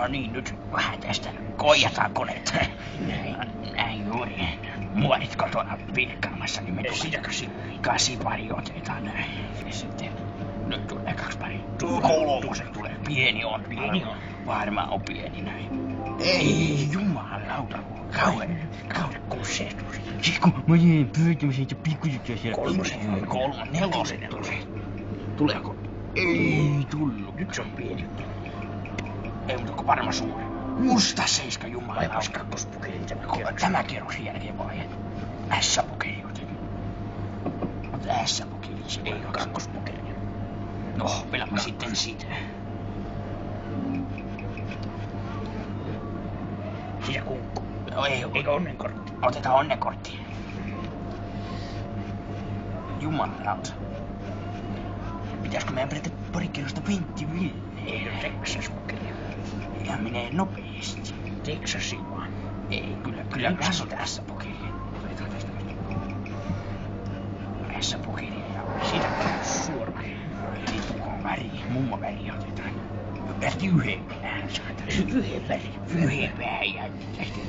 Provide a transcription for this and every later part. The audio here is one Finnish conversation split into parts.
No niin, nyt vähän tästä koijataan koneet. Näin juuri. Muodit kotona vilkkaamassa, niin me tulee kasi pari otetaan näin. Ja sitten nyt tulee 2 pari. Kolmoset tulee. Pieni on. Varmaan on pieni näin. Ei jumalauta. Kauan kusetus. Siis kun mä jäin pyytämään siitä pikkujuttuja siellä. 3, 4 tulee. Tuleeko? Ei tullut. Nyt se on pieni. Ei muuta kuin varma suuri. Musta 7 jumalauta. Vai vasta kakkospokeri tämä kerroksen jälkeen vai? S-pokeri otetaan. Ota S-pokeri. Ei kakkospokeri. No, pelaamme sitten sitä. Siinä kunkku. No ei. Eikö onnenkortti? Otetaan onnenkortti. Jumalauta. Pitäisikö meidän perätä pari kerrosta venttiville? Ei ole Texas-pokeri. Ja menee nopeesti. Texasi vaan. Ei, kyllä tässä on S-pokeri. Otetaan tästä. S-pokeri ja siitä suoraan. Eli tukon väri, mummo väri otetaan. Tästä yhden vähän saadaan. Yhden vähän ja tästä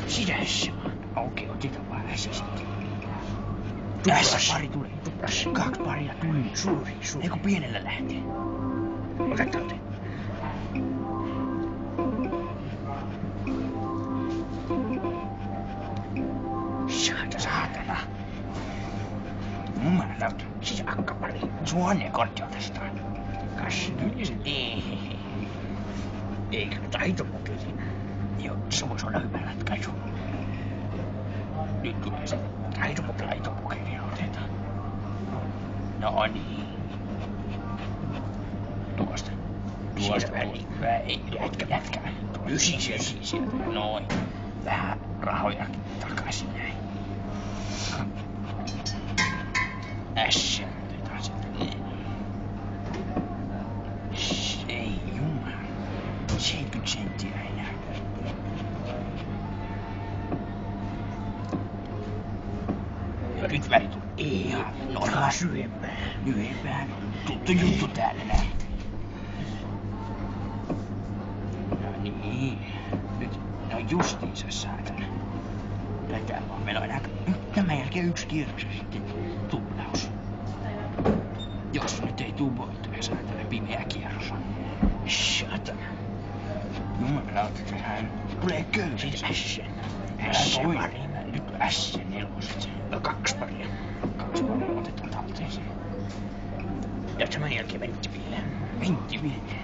sisässä vaan. Okei, otetaan vaan S sitten. Tässä pari tulee. 2 paria tuli. Suuri. Eikö pienellä lähtee? Otetaan. Saatana. Jumalauta. Siis akkapari. Sun onnenkortti otetaan. Kas nyt. Ei kyllä taitopokeri. Joo, se voisi olla hyvä ratkaisu. Nyt tulee se taitopokeri otetaan. No niin. Tuosta väliin. Jätkä. 9 sieltä. Noin. Vähän rahoja takaisin näin. S otetaan sitten. Ei jumala. 70 senttiä enää. Ja nyt väri tuli. Ei ihan. No taas yhden tuttu juttu täällä näin. No niin. Nyt. No justiinsa saatana. Tätä vaan. Meillä on enää tämän jälkeen 1 kierros ja sitten tuplaus. Jos nyt ei tuu voittoja saatana. Pimeä kierros on. Saatana. Jumalauta, tähän tulee köysi. S-pari. Nyt S4. No 2 paria. 2 paria otetaan talteen sen. Ja tämän jälkeen venttiville.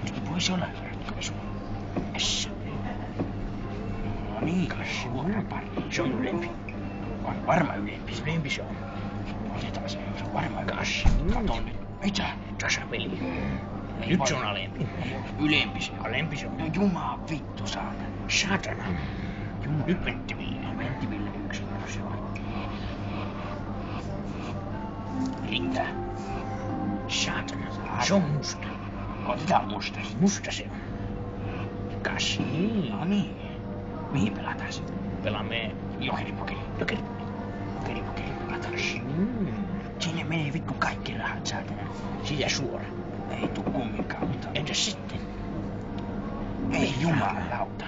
Nyt voisi olla ratkaisu. S. No niin, suora pari. Se on ylempi. On varma ylempi. Ylempi se on. Otetaan se. Se on varma ylempi. Kato nyt. Mitä? Tasapeli. Nyt se on alempi. Ylempi se. Alempi se on. No jumaa vittu saatana. Nyt venttiville. Venttiville 1 se on. Riittää. Saatana. Se on musta. Otetaan musta. Musta se on. Kasi. No niin. Mihin pelataan sitten? Pelaamme jokeripokeri. Jokeripokeri pelataan. Sinne menee vittu kaikki rahat saatana. Siitä suora. Ei tuu kumminkaan, mutta entäs sitten? Ei jumalauta.